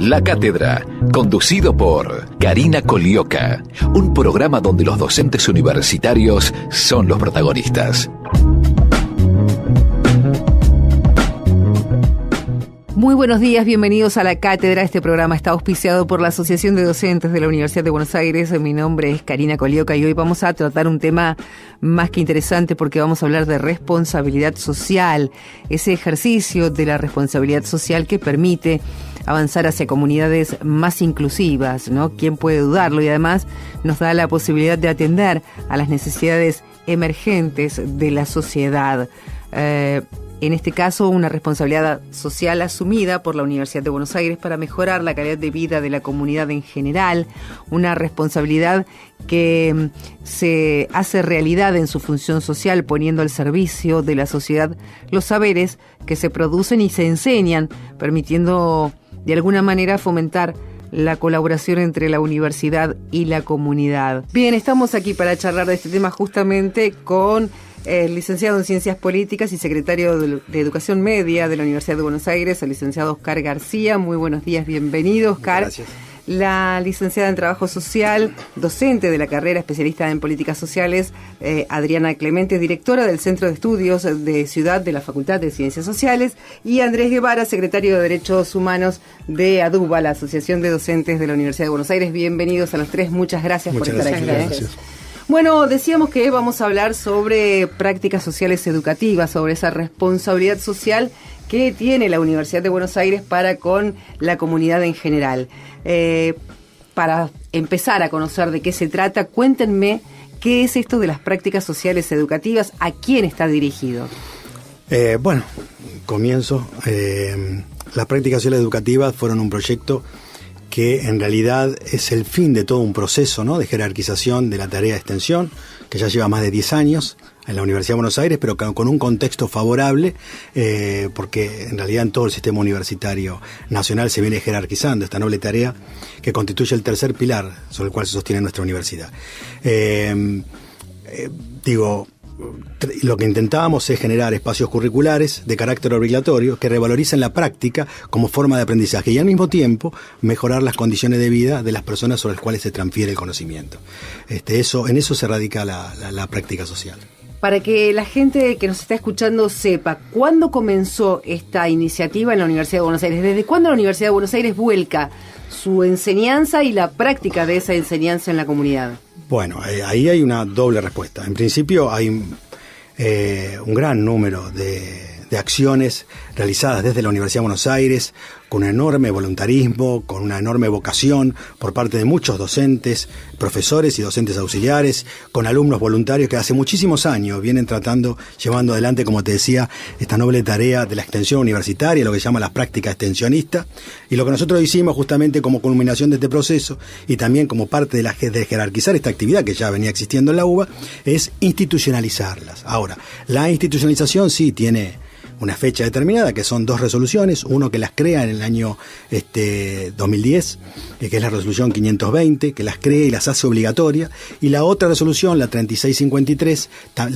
La Cátedra, conducido por Karina Colioca, un programa donde los docentes universitarios son los protagonistas. Muy buenos días, bienvenidos a La Cátedra. Este programa está auspiciado por la Asociación de Docentes de la Universidad de Buenos Aires. Mi nombre es Karina Colioca y hoy vamos a tratar un tema más que interesante porque vamos a hablar de responsabilidad social, ese ejercicio de la responsabilidad social que permite avanzar hacia comunidades más inclusivas, ¿no? ¿Quién puede dudarlo? Y además nos da la posibilidad de atender a las necesidades emergentes de la sociedad. En este caso, una responsabilidad social asumida por la Universidad de Buenos Aires para mejorar la calidad de vida de la comunidad en general, una responsabilidad que se hace realidad en su función social, poniendo al servicio de la sociedad los saberes que se producen y se enseñan, permitiendo de alguna manera fomentar la colaboración entre la universidad y la comunidad. Bien, estamos aquí para charlar de este tema justamente con el licenciado en Ciencias Políticas y secretario de Educación Media de la Universidad de Buenos Aires, el licenciado Oscar García. Muy buenos días, bienvenido, Oscar. Gracias. La licenciada en Trabajo Social, docente de la carrera, especialista en Políticas Sociales, Adriana Clemente, directora del Centro de Estudios de Ciudad de la Facultad de Ciencias Sociales, y Andrés Guevara, secretario de Derechos Humanos de ADUBA, la Asociación de Docentes de la Universidad de Buenos Aires. Bienvenidos a los tres, muchas gracias por estar aquí. Gracias. Bueno, decíamos que vamos a hablar sobre prácticas sociales educativas, sobre esa responsabilidad social que tiene la Universidad de Buenos Aires para con la comunidad en general. Para empezar a conocer de qué se trata, cuéntenme qué es esto de las prácticas sociales educativas, a quién está dirigido. Bueno, comienzo. Las prácticas sociales educativas fueron un proyecto que en realidad es el fin de todo un proceso, ¿no?, de jerarquización de la tarea de extensión, que ya lleva más de 10 años en la Universidad de Buenos Aires, pero con un contexto favorable, porque en realidad en todo el sistema universitario nacional se viene jerarquizando esta noble tarea que constituye el tercer pilar sobre el cual se sostiene nuestra universidad. Lo que intentábamos es generar espacios curriculares de carácter obligatorio que revaloricen la práctica como forma de aprendizaje y al mismo tiempo mejorar las condiciones de vida de las personas sobre las cuales se transfiere el conocimiento. En eso se radica la práctica social. Para que la gente que nos está escuchando sepa, ¿cuándo comenzó esta iniciativa en la Universidad de Buenos Aires? ¿Desde cuándo la Universidad de Buenos Aires vuelca su enseñanza y la práctica de esa enseñanza en la comunidad? Bueno, ahí hay una doble respuesta. En principio hay un gran número de acciones realizadas desde la Universidad de Buenos Aires, con un enorme voluntarismo, con una enorme vocación por parte de muchos docentes, profesores y docentes auxiliares, con alumnos voluntarios que hace muchísimos años vienen llevando adelante, como te decía, esta noble tarea de la extensión universitaria, lo que se llama la práctica extensionista. Y lo que nosotros hicimos justamente como culminación de este proceso y también como parte de jerarquizar esta actividad que ya venía existiendo en la UBA, es institucionalizarlas. Ahora, la institucionalización sí tiene una fecha determinada, que son 2 resoluciones, uno que las crea en el año 2010, que es la resolución 520, que las crea y las hace obligatorias, y la otra resolución, la 3653,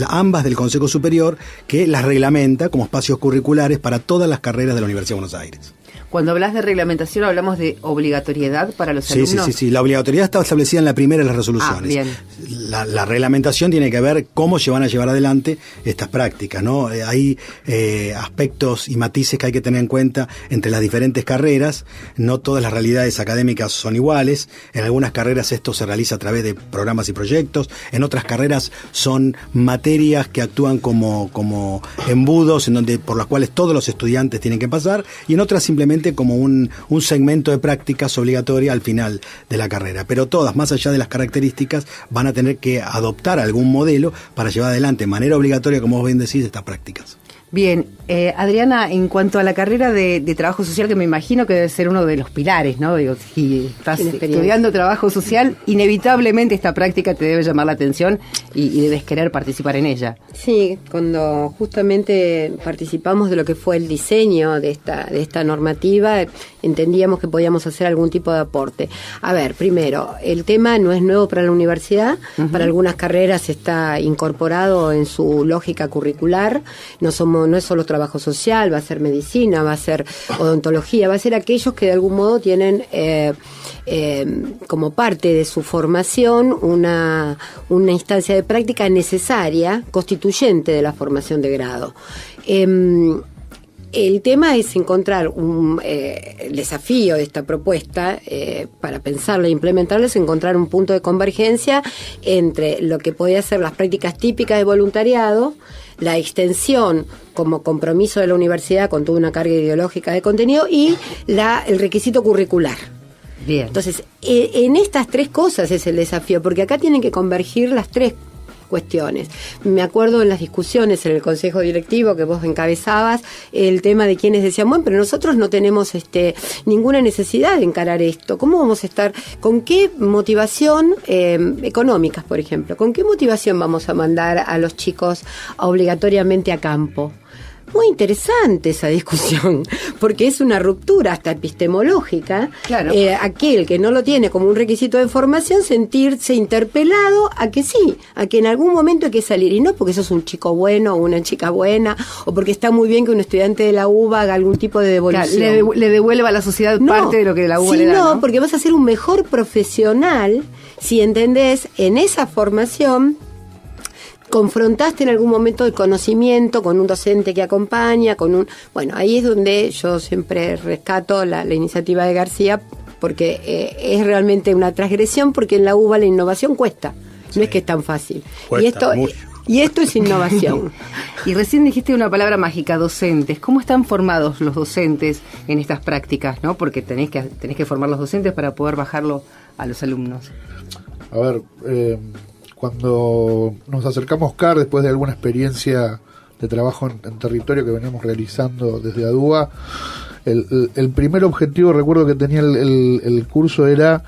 ambas del Consejo Superior, que las reglamenta como espacios curriculares para todas las carreras de la Universidad de Buenos Aires. Cuando hablas de reglamentación, ¿hablamos de obligatoriedad para los alumnos? Sí. La obligatoriedad está establecida en la primera de las resoluciones. Bien. La reglamentación tiene que ver cómo se van a llevar adelante estas prácticas, ¿no? Hay aspectos y matices que hay que tener en cuenta entre las diferentes carreras. No todas las realidades académicas son iguales. En algunas carreras esto se realiza a través de programas y proyectos. En otras carreras son materias que actúan como embudos por las cuales todos los estudiantes tienen que pasar, y en otras simplemente como un segmento de prácticas obligatoria al final de la carrera. Pero todas, más allá de las características, van a tener que adoptar algún modelo para llevar adelante de manera obligatoria, como vos bien decís, estas prácticas. Bien, Adriana, en cuanto a la carrera de trabajo social, que me imagino que debe ser uno de los pilares, ¿no? Digo, si estás estudiando trabajo social, inevitablemente esta práctica te debe llamar la atención y debes querer participar en ella. Sí, cuando justamente participamos de lo que fue el diseño de esta normativa, entendíamos que podíamos hacer algún tipo de aporte. A ver, primero, el tema no es nuevo para la universidad, para algunas carreras está incorporado en su lógica curricular, no somos no es solo trabajo social, va a ser medicina, va a ser odontología, va a ser aquellos que de algún modo tienen como parte de su formación una instancia de práctica necesaria, constituyente de la formación de grado. El tema es encontrar el desafío de esta propuesta para pensarla e implementarla, es encontrar un punto de convergencia entre lo que podía ser las prácticas típicas de voluntariado, la extensión como compromiso de la universidad con toda una carga ideológica de contenido y el requisito curricular. Bien. Entonces, en estas tres cosas es el desafío, porque acá tienen que convergir las tres cuestiones. Me acuerdo en las discusiones en el Consejo Directivo que vos encabezabas, el tema de quienes decían, bueno, pero nosotros no tenemos ninguna necesidad de encarar esto. ¿Cómo vamos a estar? ¿Con qué motivación económicas, por ejemplo? ¿Con qué motivación vamos a mandar a los chicos obligatoriamente a campo? Muy interesante esa discusión, porque es una ruptura hasta epistemológica. Claro. Aquel que no lo tiene como un requisito de formación, sentirse interpelado a que sí, a que en algún momento hay que salir, y no porque sos un chico bueno o una chica buena, o porque está muy bien que un estudiante de la UBA haga algún tipo de devolución. Claro, le devuelva a la sociedad parte de lo que la UBA le da, ¿no? Porque vas a ser un mejor profesional si entendés en esa formación. Confrontaste en algún momento el conocimiento con un docente que acompaña, bueno, ahí es donde yo siempre rescato la iniciativa de García, porque es realmente una transgresión, porque en la UBA la innovación cuesta, no es que es tan fácil. Y esto es innovación. Y recién dijiste una palabra mágica, docentes. ¿Cómo están formados los docentes en estas prácticas, no? Porque tenés que formar los docentes para poder bajarlo a los alumnos. A ver, cuando nos acercamos, Oscar, después de alguna experiencia de trabajo en territorio que veníamos realizando desde ADUA, el primer objetivo, recuerdo que tenía el curso, era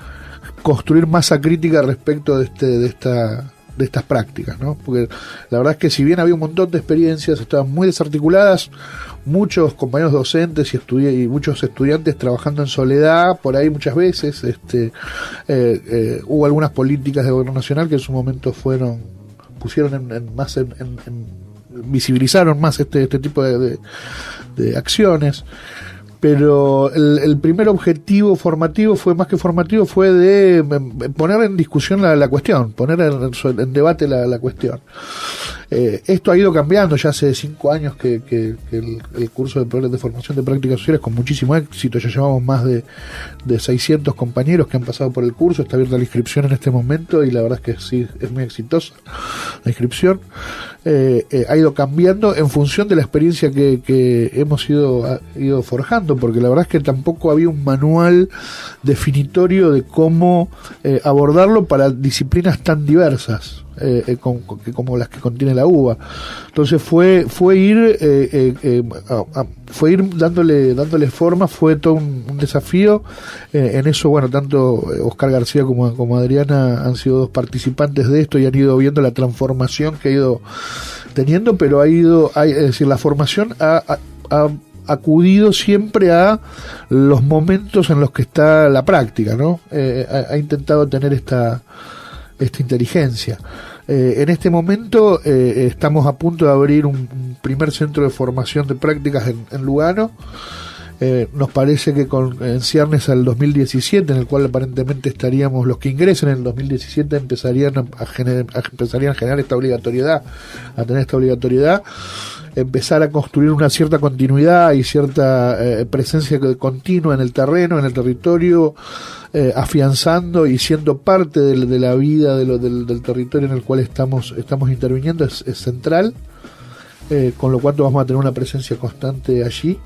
construir masa crítica respecto de estas prácticas, ¿no? Porque la verdad es que si bien había un montón de experiencias, estaban muy desarticuladas, muchos compañeros docentes y muchos estudiantes trabajando en soledad, por ahí muchas veces, hubo algunas políticas de gobierno nacional que en su momento visibilizaron más este tipo de acciones. Pero el primer objetivo formativo fue más que formativo, fue de poner en discusión la cuestión, poner en debate la cuestión. Esto ha ido cambiando, ya hace 5 años que el curso de formación de prácticas sociales con muchísimo éxito, ya llevamos más de 600 compañeros que han pasado por el curso, está abierta la inscripción en este momento y la verdad es que sí, es muy exitosa la inscripción. Ha ido cambiando en función de la experiencia que hemos ido forjando, porque la verdad es que tampoco había un manual definitorio de cómo abordarlo para disciplinas tan diversas como las que contiene la UBA. Entonces fue ir dándole forma, fue todo un desafío. En eso, bueno, tanto Oscar García como Adriana han sido dos participantes de esto y han ido viendo la transformación que ha ido teniendo, pero es decir, la formación ha acudido siempre a los momentos en los que está la práctica, ¿no? Ha intentado tener esta inteligencia. En este momento estamos a punto de abrir un primer centro de formación de prácticas en Lugano. Nos parece que en ciernes al 2017, en el cual aparentemente estaríamos, los que ingresen en el 2017 empezarían a generar esta obligatoriedad, a tener esta obligatoriedad, empezar a construir una cierta continuidad y cierta presencia continua en el terreno, en el territorio, afianzando y siendo parte de la vida del territorio en el cual estamos interviniendo, es central, con lo cual vamos a tener una presencia constante allí,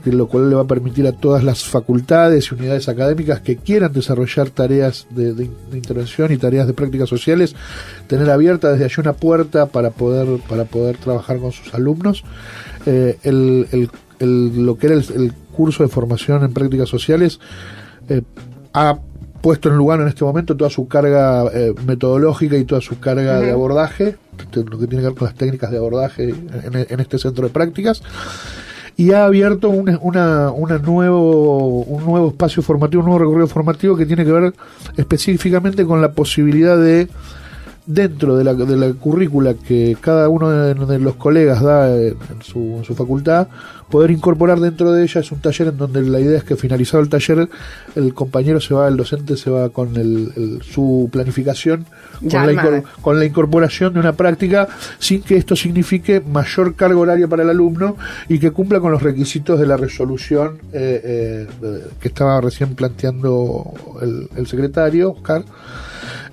lo cual le va a permitir a todas las facultades y unidades académicas que quieran desarrollar tareas de intervención y tareas de prácticas sociales, tener abierta desde allí una puerta para poder trabajar con sus alumnos. Lo que era el curso de formación en prácticas sociales ha puesto en Lugano en este momento toda su carga metodológica y toda su carga de abordaje, lo que tiene que ver con las técnicas de abordaje en este centro de prácticas, y ha abierto un nuevo espacio formativo, un nuevo recorrido formativo que tiene que ver específicamente con la posibilidad de dentro de la currícula que cada uno de los colegas da en su facultad, poder incorporar dentro de ella. Es un taller en donde la idea es que finalizado el taller el docente se va con su planificación, con la incorporación de una práctica, sin que esto signifique mayor carga horaria para el alumno y que cumpla con los requisitos de la resolución que estaba recién planteando el secretario, Oscar.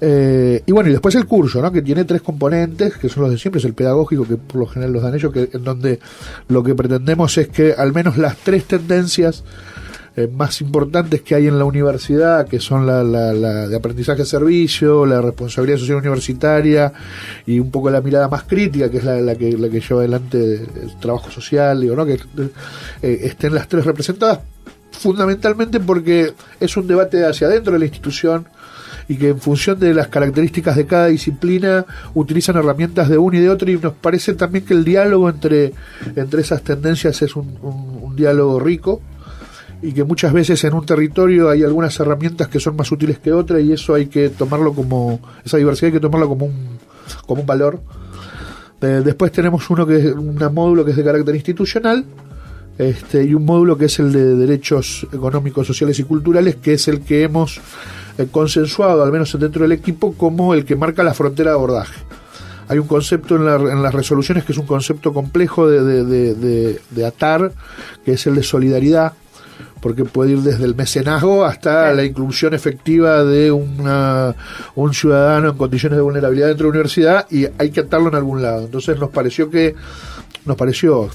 Y bueno, y después el curso, ¿no? Que tiene 3 componentes, que son los de siempre. Es el pedagógico, que por lo general los dan ellos, en donde lo que pretendemos es que al menos las 3 tendencias más importantes que hay en la universidad, que son la de aprendizaje servicio, la responsabilidad social universitaria y un poco la mirada más crítica, que es la que lleva adelante el trabajo social, digo, ¿no? Que estén las 3 representadas, fundamentalmente porque es un debate hacia adentro de la institución, y que en función de las características de cada disciplina utilizan herramientas de uno y de otro, y nos parece también que el diálogo entre esas tendencias es un diálogo rico, y que muchas veces en un territorio hay algunas herramientas que son más útiles que otras, y eso hay que tomarlo esa diversidad hay que tomarlo como un valor. Después tenemos un módulo que es de carácter institucional, y un módulo que es el de derechos económicos, sociales y culturales, que es el que hemos consensuado, al menos dentro del equipo, como el que marca la frontera de abordaje. Hay un concepto en las resoluciones que es un concepto complejo de atar, que es el de solidaridad, porque puede ir desde el mecenazgo hasta la inclusión efectiva de un ciudadano en condiciones de vulnerabilidad dentro de la universidad, y hay que atarlo en algún lado. Entonces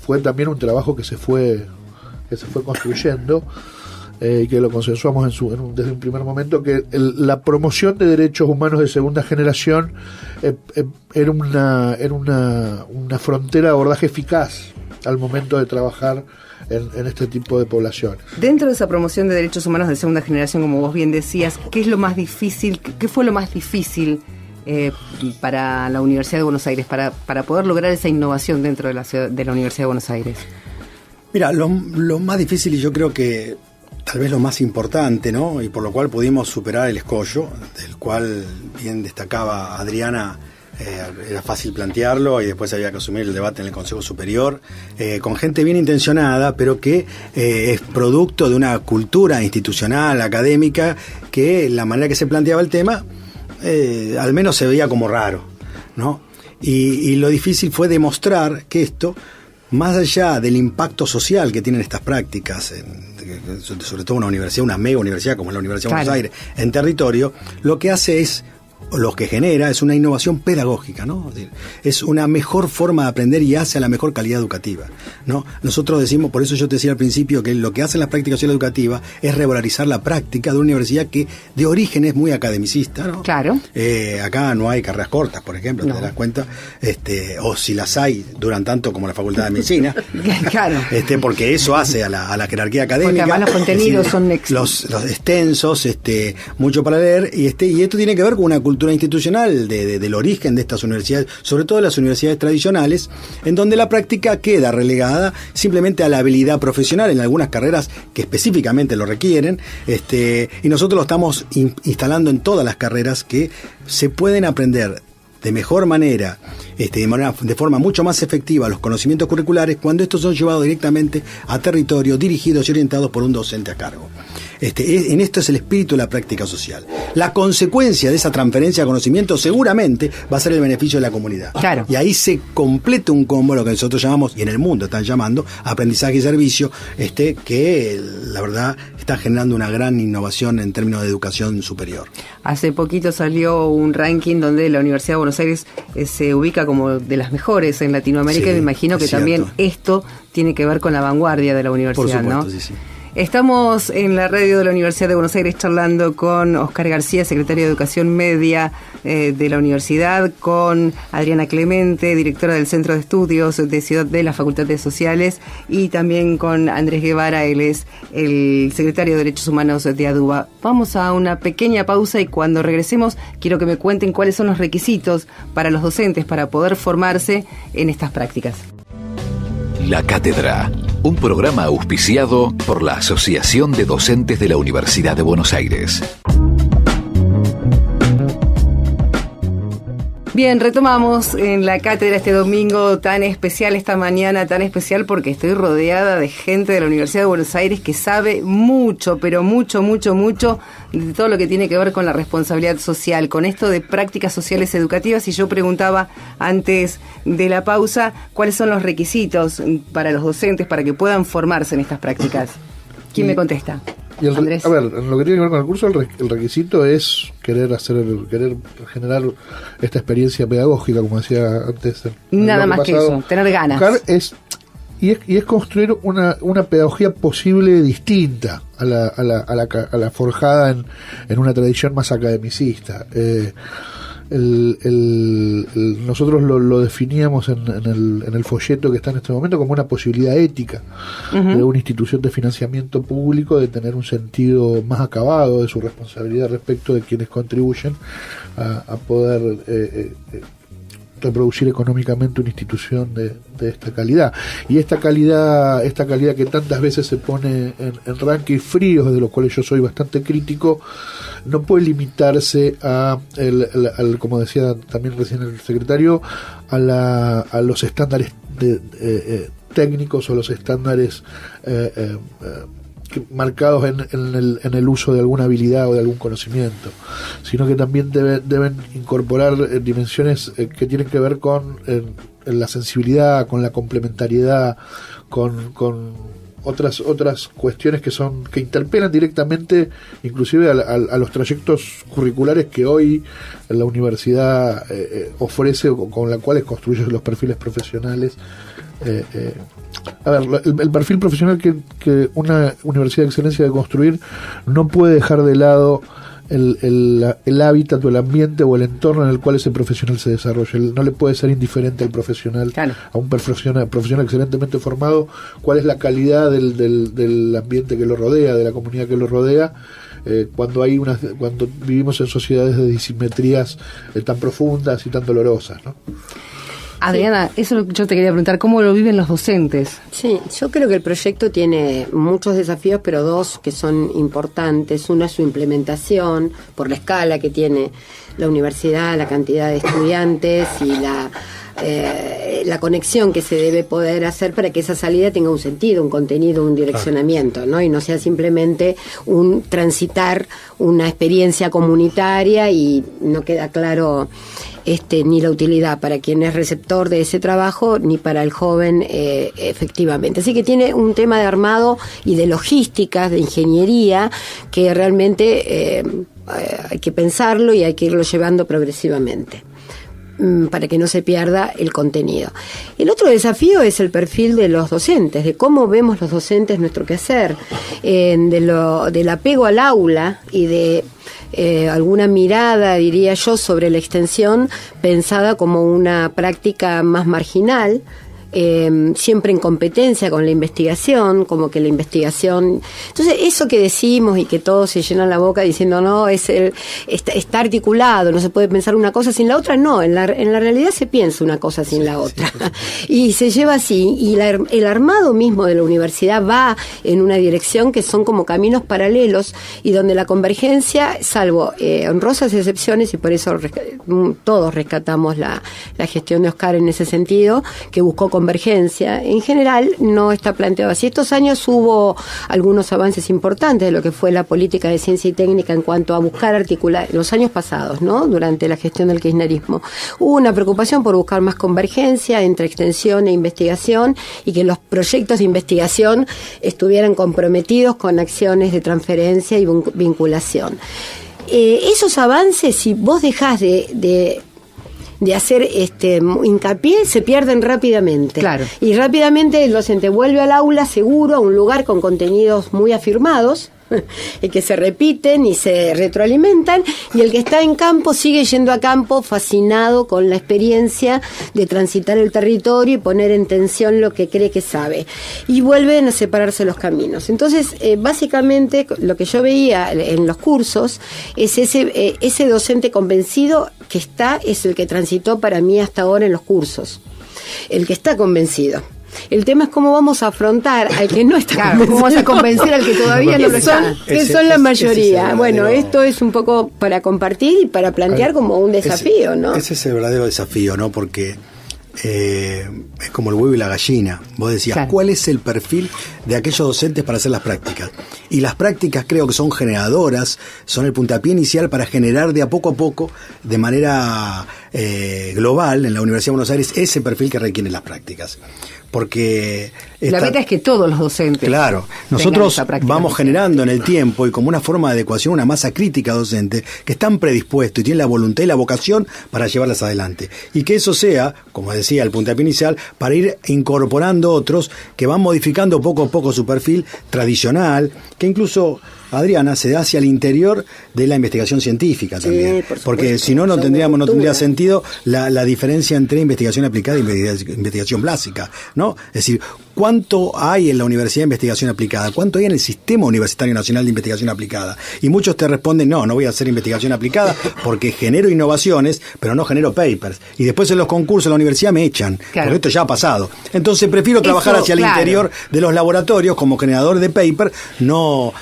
fue también un trabajo que se fue construyendo, y que lo consensuamos desde un primer momento, que la promoción de derechos humanos de segunda generación era una frontera de abordaje eficaz al momento de trabajar en este tipo de poblaciones. Dentro de esa promoción de derechos humanos de segunda generación, como vos bien decías, ¿qué es lo más difícil? ¿Qué fue lo más difícil para la Universidad de Buenos Aires, para poder lograr esa innovación dentro de la Universidad de Buenos Aires? Mira, lo más difícil, y yo creo que tal vez lo más importante, ¿no? Y por lo cual pudimos superar el escollo, del cual bien destacaba Adriana, era fácil plantearlo y después había que asumir el debate en el Consejo Superior, con gente bien intencionada, pero que es producto de una cultura institucional, académica, que la manera que se planteaba el tema, al menos se veía como raro, ¿no? Y lo difícil fue demostrar que esto, más allá del impacto social que tienen estas prácticas, sobre todo una mega universidad como es la Universidad de Buenos Aires, en territorio, lo que hace es, lo que genera es una innovación pedagógica, ¿no? Es una mejor forma de aprender y hace a la mejor calidad educativa, ¿no? Nosotros decimos, por eso yo te decía al principio, que lo que hacen las prácticas sociales educativas es revalorizar la práctica de una universidad que de origen es muy academicista, ¿no? Claro. Acá no hay carreras cortas, por ejemplo, no. Te das cuenta, o si las hay, duran tanto como la Facultad de Medicina. Claro. Porque eso hace a la jerarquía académica. Porque además los contenidos son los extensos, mucho para leer, y esto tiene que ver con una cultura institucional del origen de estas universidades, sobre todo las universidades tradicionales, en donde la práctica queda relegada simplemente a la habilidad profesional en algunas carreras que específicamente lo requieren, y nosotros lo estamos instalando en todas las carreras, que se pueden aprender de mejor manera, de forma mucho más efectiva, los conocimientos curriculares cuando estos son llevados directamente a territorio, dirigidos y orientados por un docente a cargo. En esto es el espíritu de la práctica social. La consecuencia de esa transferencia de conocimiento seguramente va a ser el beneficio de la comunidad. Claro. Y ahí se completa un combo, lo que nosotros llamamos, y en el mundo están llamando, aprendizaje y servicio, que la verdad está generando una gran innovación en términos de educación superior. Hace poquito salió un ranking donde la Universidad de Buenos Aires se ubica como de las mejores en Latinoamérica, y me imagino que también esto tiene que ver con la vanguardia de la universidad, ¿no? Por supuesto, sí. Estamos en la radio de la Universidad de Buenos Aires charlando con Oscar García, secretario de Educación Media de la universidad, con Adriana Clemente, directora del Centro de Estudios de Ciudad de la Facultad de Sociales, y también con Andrés Guevara, él es el secretario de Derechos Humanos de ADUBA. Vamos a una pequeña pausa y cuando regresemos quiero que me cuenten cuáles son los requisitos para los docentes para poder formarse en estas prácticas. La Cátedra, un programa auspiciado por la Asociación de Docentes de la Universidad de Buenos Aires. Bien, retomamos en la cátedra este domingo tan especial, esta mañana tan especial, porque estoy rodeada de gente de la Universidad de Buenos Aires que sabe mucho, pero mucho de todo lo que tiene que ver con la responsabilidad social, con esto de prácticas sociales educativas. Y yo preguntaba antes de la pausa cuáles son los requisitos para los docentes para que puedan formarse en estas prácticas. ¿Quién me contesta? Andrés. A ver, en lo que tiene que ver con el curso, el requisito es querer generar esta experiencia pedagógica, como decía antes. Nada más pasado. Que eso, tener ganas. Es construir una pedagogía posible distinta a la forjada en una tradición más academicista. Nosotros lo definíamos en el folleto que está en este momento como una posibilidad ética de una institución de financiamiento público de tener un sentido más acabado de su responsabilidad respecto de quienes contribuyen a poder reproducir económicamente una institución de esta calidad. Y esta calidad que tantas veces se pone en rankings fríos, de los cuales yo soy bastante crítico, no puede limitarse al como decía también recién el secretario, a los estándares técnicos o los estándares marcados en el uso de alguna habilidad o de algún conocimiento, sino que también deben incorporar dimensiones que tienen que ver con la sensibilidad, con la complementariedad, con otras cuestiones que interpelan directamente inclusive a los trayectos curriculares que hoy la universidad ofrece o con la cuales construye los perfiles profesionales. A ver, el perfil profesional que una universidad de excelencia debe construir no puede dejar de lado el hábitat o el ambiente o el entorno en el cual ese profesional se desarrolla. No le puede ser indiferente al profesional, claro, a un profesional excelentemente formado, cuál es la calidad del ambiente que lo rodea, de la comunidad que lo rodea, cuando vivimos en sociedades de disimetrías tan profundas y tan dolorosas, ¿no? Adriana, eso yo te quería preguntar, ¿cómo lo viven los docentes? Sí, yo creo que el proyecto tiene muchos desafíos, pero dos que son importantes. Uno es su implementación, por la escala que tiene la universidad, la cantidad de estudiantes y la conexión que se debe poder hacer para que esa salida tenga un sentido, un contenido, un direccionamiento, ¿no? Y no sea simplemente un transitar una experiencia comunitaria y no queda claro ni la utilidad para quien es receptor de ese trabajo, ni para el joven efectivamente. Así que tiene un tema de armado y de logística, de ingeniería, que realmente hay que pensarlo y hay que irlo llevando progresivamente para que no se pierda el contenido. El otro desafío es el perfil de los docentes, de cómo vemos los docentes nuestro quehacer, del apego al aula y de alguna mirada, diría yo, sobre la extensión pensada como una práctica más marginal, siempre en competencia con la investigación, como que la investigación... Entonces, eso que decimos y que todos se llenan la boca diciendo, no, está articulado, no se puede pensar una cosa sin la otra, no, en la realidad se piensa una cosa sin la otra. Y se lleva así, y el armado mismo de la universidad va en una dirección que son como caminos paralelos y donde la convergencia, salvo honrosas excepciones, y por eso todos rescatamos la gestión de Oscar en ese sentido, que buscó convergencia, en general no está planteado así. Estos años hubo algunos avances importantes de lo que fue la política de ciencia y técnica en cuanto a buscar articular, los años pasados, ¿no? Durante la gestión del kirchnerismo. Hubo una preocupación por buscar más convergencia entre extensión e investigación y que los proyectos de investigación estuvieran comprometidos con acciones de transferencia y vinculación. Esos avances, si vos dejás de hacer hincapié, se pierden rápidamente. Claro. Y rápidamente el docente vuelve al aula seguro, a un lugar con contenidos muy afirmados, que se repiten y se retroalimentan, y el que está en campo sigue yendo a campo fascinado con la experiencia de transitar el territorio y poner en tensión lo que cree que sabe, y vuelven a separarse los caminos. Entonces, básicamente lo que yo veía en los cursos es ese docente convencido es el que transitó para mí hasta ahora en los cursos, el que está convencido. El tema es cómo vamos a afrontar al que no está Claro, ¿cómo vas a convencer al que todavía no lo está? Que son la mayoría. Bueno, esto es un poco para compartir y para plantear como un desafío, ¿no? Ese es el verdadero desafío, ¿no? Porque es como el huevo y la gallina. Vos decías, claro, ¿cuál es el perfil de aquellos docentes para hacer las prácticas? Y las prácticas creo que son generadoras, son el puntapié inicial para generar de a poco, de manera global, en la Universidad de Buenos Aires, ese perfil que requieren las prácticas. Porque la meta es que todos los docentes, claro, nosotros vamos generando en el tiempo y como una forma de adecuación una masa crítica docente que están predispuestos y tienen la voluntad y la vocación para llevarlas adelante. Y que eso sea, como decía el puntapié inicial, para ir incorporando otros que van modificando poco a poco su perfil tradicional, que incluso, Adriana, se da hacia el interior de la investigación científica también. Porque si no, no tendría sentido la diferencia entre investigación aplicada y investigación básica, ¿no? Es decir, ¿cuánto hay en la Universidad de Investigación Aplicada? ¿Cuánto hay en el Sistema Universitario Nacional de Investigación Aplicada? Y muchos te responden, no voy a hacer investigación aplicada porque genero innovaciones, pero no genero papers. Y después en los concursos de la universidad me echan, claro, porque esto ya ha pasado. Entonces prefiero trabajar hacia el interior de los laboratorios como generador de paper. No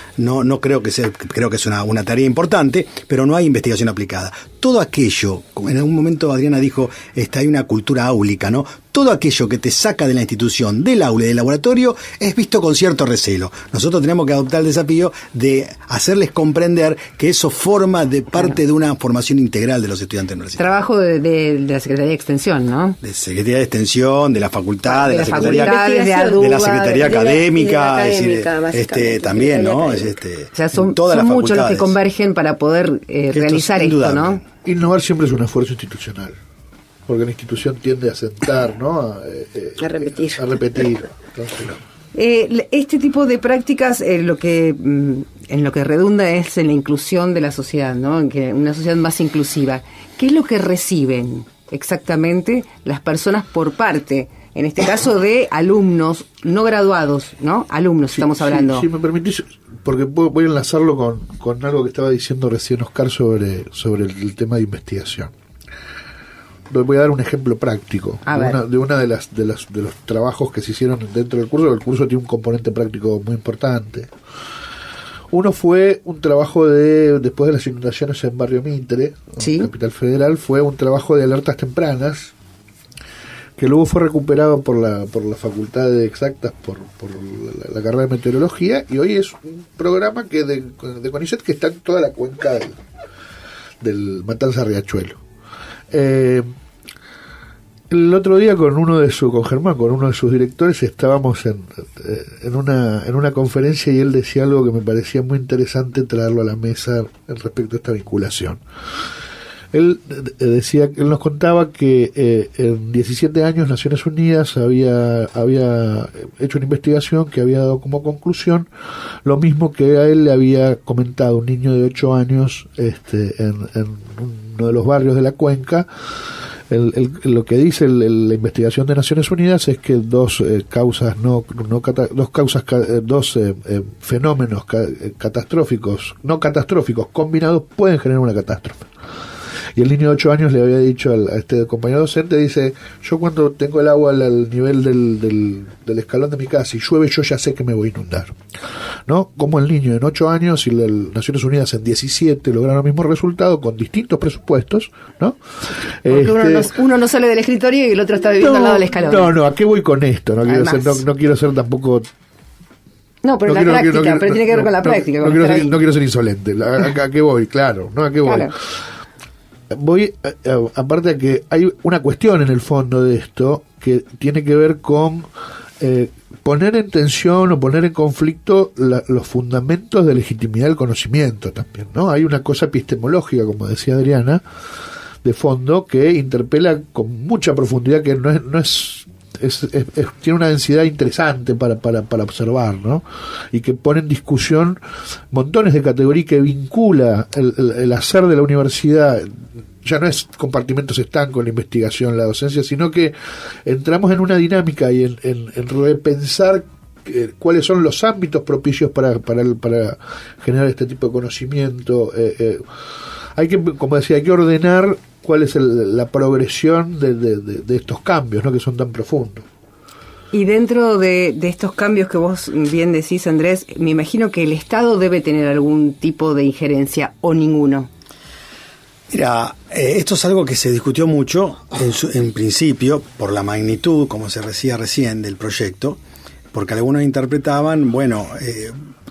creo que es una tarea importante, pero no hay investigación aplicada. Todo aquello, como en algún momento Adriana dijo, hay una cultura áulica, ¿no? Todo aquello que te saca de la institución, del aula y del laboratorio, es visto con cierto recelo. Nosotros tenemos que adoptar el desafío de hacerles comprender que eso forma de parte de una formación integral de los estudiantes universitarios. Trabajo de la Secretaría de Extensión, ¿no? De Secretaría de Extensión, de la facultad, de la Secretaría Académica, también, ¿no? O sea, son muchos los que convergen para poder realizar esto, ¿no? Innovar siempre es un esfuerzo institucional, porque la institución tiende a sentar, ¿no? A repetir. Entonces, este tipo de prácticas en lo que redunda es en la inclusión de la sociedad, ¿no? En que una sociedad más inclusiva. ¿Qué es lo que reciben exactamente las personas por parte, en este caso, de alumnos no graduados, ¿no? Alumnos, estamos hablando. Si me permitís, porque voy a enlazarlo con algo que estaba diciendo recién Oscar sobre el tema de investigación. Voy a dar un ejemplo práctico de una de los trabajos que se hicieron dentro del curso. El curso tiene un componente práctico muy importante. Uno fue un trabajo después de las inundaciones en Barrio Mitre, ¿sí?, en Capital Federal, fue un trabajo de alertas tempranas que luego fue recuperado por la Facultad de Exactas, por la carrera de Meteorología, y hoy es un programa que de CONICET que está en toda la cuenca del Matanza-Riachuelo. El otro día con Germán, con uno de sus directores, estábamos en una conferencia y él decía algo que me parecía muy interesante traerlo a la mesa respecto a esta vinculación. Él nos contaba que en 17 años Naciones Unidas había hecho una investigación que había dado como conclusión lo mismo que a él le había comentado un niño de 8 años en uno de los barrios de la cuenca. Lo que dice la investigación de Naciones Unidas es que dos fenómenos catastróficos combinados pueden generar una catástrofe. Y el niño de 8 años le había dicho a este compañero docente, dice, yo cuando tengo el agua al nivel del escalón de mi casa y llueve, yo ya sé que me voy a inundar, ¿no? Como el niño en 8 años y las Naciones Unidas en 17 lograron el mismo resultado con distintos presupuestos, ¿no? Porque uno no sale del escritorio y el otro está viviendo al lado del escalón. ¿A qué voy con esto? No quiero ser tampoco... No, pero pero tiene que ver con la práctica. No quiero ser insolente. ¿A qué voy? Claro, ¿no? ¿A qué voy? Claro. Voy, aparte de que hay una cuestión en el fondo de esto que tiene que ver con poner en tensión o poner en conflicto los fundamentos de legitimidad del conocimiento también, ¿no? Hay una cosa epistemológica, como decía Adriana, de fondo que interpela con mucha profundidad, que tiene una densidad interesante para observar, ¿no? Y que pone en discusión montones de categorías, que vincula el hacer de la universidad. Ya no es compartimentos estancos la investigación, la docencia, sino que entramos en una dinámica y en repensar cuáles son los ámbitos propicios para generar este tipo de conocimiento. Hay que, como decía, hay que ordenar cuál es la progresión de estos cambios, ¿no?, que son tan profundos. Y dentro de estos cambios que vos bien decís, Andrés, me imagino que el Estado debe tener algún tipo de injerencia o ninguno. Mira, esto es algo que se discutió mucho en principio por la magnitud, como se decía recién, del proyecto, porque algunos interpretaban,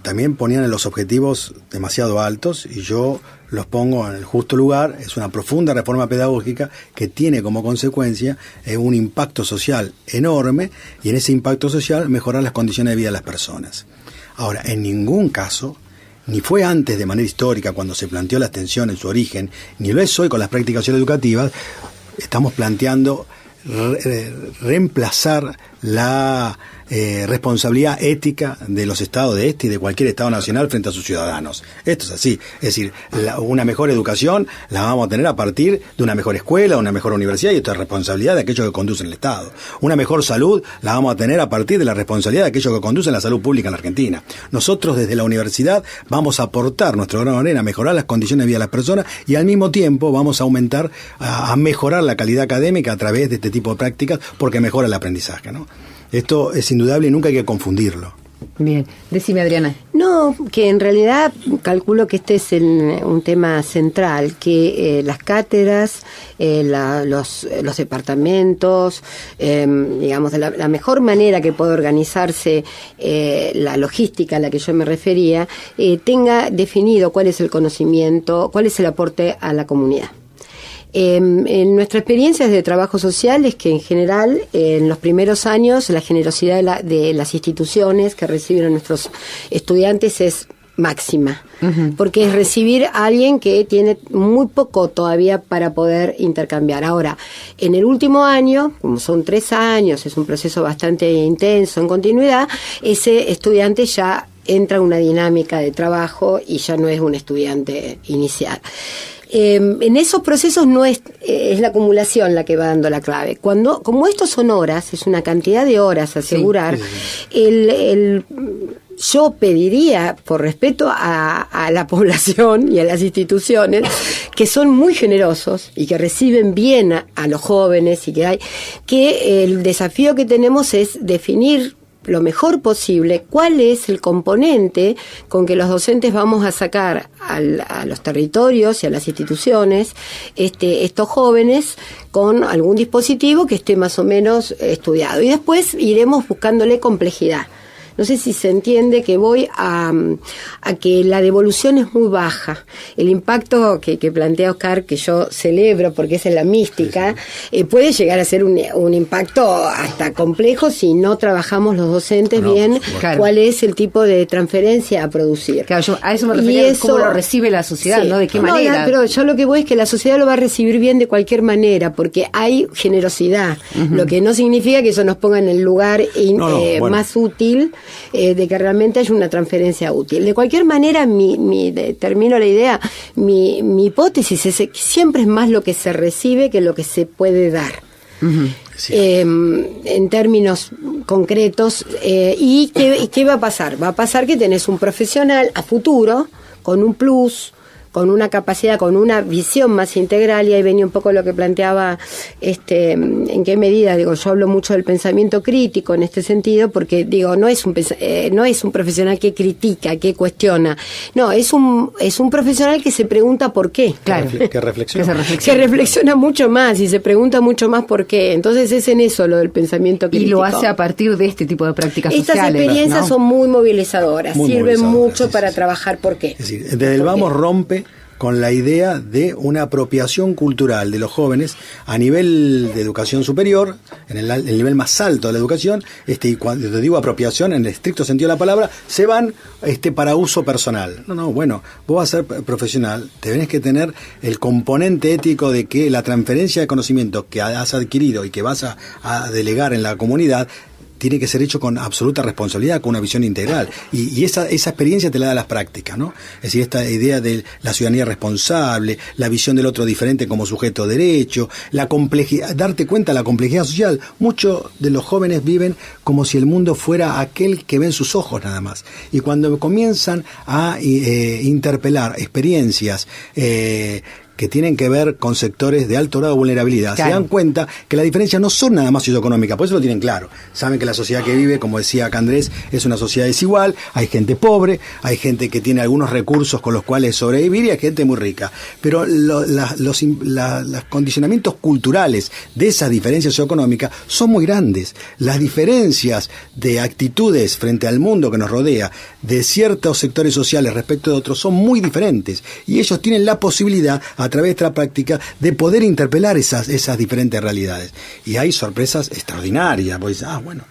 también ponían los objetivos demasiado altos y yo los pongo en el justo lugar. Es una profunda reforma pedagógica que tiene como consecuencia un impacto social enorme y en ese impacto social mejorar las condiciones de vida de las personas. Ahora, en ningún caso, ni fue antes de manera histórica cuando se planteó la extensión en su origen, ni lo es hoy con las prácticas educativas, estamos planteando reemplazar la responsabilidad ética de los estados de y de cualquier estado nacional frente a sus ciudadanos. Esto es así, es decir, una mejor educación la vamos a tener a partir de una mejor escuela, una mejor universidad, y esto es responsabilidad de aquellos que conducen el Estado. Una mejor salud la vamos a tener a partir de la responsabilidad de aquellos que conducen la salud pública en la Argentina. Nosotros desde la universidad vamos a aportar nuestro grano de arena a mejorar las condiciones de vida de las personas y al mismo tiempo vamos a aumentar, a mejorar la calidad académica a través de este tipo de prácticas porque mejora el aprendizaje, ¿no? Esto es indudable y nunca hay que confundirlo. Bien, decime, Adriana. No, que en realidad calculo que este es un tema central, que las cátedras, los departamentos, digamos, de la mejor manera que puede organizarse la logística a la que yo me refería, tenga definido cuál es el conocimiento, cuál es el aporte a la comunidad. En nuestra experiencia de trabajo social es que en general en los primeros años la generosidad de las instituciones que reciben a nuestros estudiantes es máxima, porque es recibir a alguien que tiene muy poco todavía para poder intercambiar. Ahora, en el último año, como son 3 años, es un proceso bastante intenso en continuidad, ese estudiante ya entra en una dinámica de trabajo y ya no es un estudiante inicial. En esos procesos no es la acumulación la que va dando la clave. Como estos son horas, es una cantidad de horas a asegurar, yo pediría, por respeto a la población y a las instituciones, que son muy generosos y que reciben bien a los jóvenes y que el desafío que tenemos es definir lo mejor posible cuál es el componente con que los docentes vamos a sacar a los territorios y a las instituciones estos jóvenes con algún dispositivo que esté más o menos estudiado, y después iremos buscándole complejidad. No sé si se entiende que voy a que la devolución es muy baja. El impacto que plantea Oscar, que yo celebro porque esa es la mística, puede llegar a ser un impacto hasta complejo si no trabajamos los docentes bien cuál es el tipo de transferencia a producir. Claro, yo a eso me refería, cómo lo recibe la sociedad, ¿no? ¿De qué manera? Pero yo lo que voy es que la sociedad lo va a recibir bien de cualquier manera, porque hay generosidad, lo que no significa que eso nos ponga en el lugar más útil, de que realmente haya una transferencia útil. De cualquier manera, termino la idea, mi hipótesis es que siempre es más lo que se recibe que lo que se puede dar. Sí. En términos concretos, ¿y qué va a pasar? Va a pasar que tenés un profesional a futuro, con un plus, con una capacidad, con una visión más integral, y ahí venía un poco lo que planteaba, en qué medida, yo hablo mucho del pensamiento crítico en este sentido, porque no es un profesional que critica, que cuestiona, no, es un profesional que se pregunta por qué. Claro. Que reflexiona. Que reflexiona mucho más y se pregunta mucho más por qué. Entonces es en eso lo del pensamiento crítico. Y lo hace a partir de este tipo de prácticas Estas sociales. Estas experiencias son muy movilizadoras, sirven mucho para trabajar por qué. Es decir, desde el Vamos rompe con la idea de una apropiación cultural de los jóvenes a nivel de educación superior, en el nivel más alto de la educación, y cuando te digo apropiación en el estricto sentido de la palabra, se van para uso personal. Bueno, vos vas a ser profesional, tenés que tener el componente ético de que la transferencia de conocimiento que has adquirido y que vas a delegar en la comunidad tiene que ser hecho con absoluta responsabilidad, con una visión integral. Y esa experiencia te la da las prácticas, ¿no? Es decir, esta idea de la ciudadanía responsable, la visión del otro diferente como sujeto de derecho, la complejidad, darte cuenta de la complejidad social. Muchos de los jóvenes viven como si el mundo fuera aquel que ven sus ojos nada más. Y cuando comienzan a interpelar experiencias que que tienen que ver con sectores de alto grado de vulnerabilidad, claro, se dan cuenta que la diferencia no son nada más socioeconómica, por eso lo tienen claro. Saben que la sociedad que vive, como decía acá Andrés, es una sociedad desigual, hay gente pobre, hay gente que tiene algunos recursos con los cuales sobrevivir y hay gente muy rica. Pero los condicionamientos culturales de esas diferencias socioeconómicas son muy grandes. Las diferencias de actitudes frente al mundo que nos rodea de ciertos sectores sociales respecto de otros son muy diferentes y ellos tienen la posibilidad a través de esta práctica de poder interpelar esas diferentes realidades y hay sorpresas extraordinarias, pues bueno,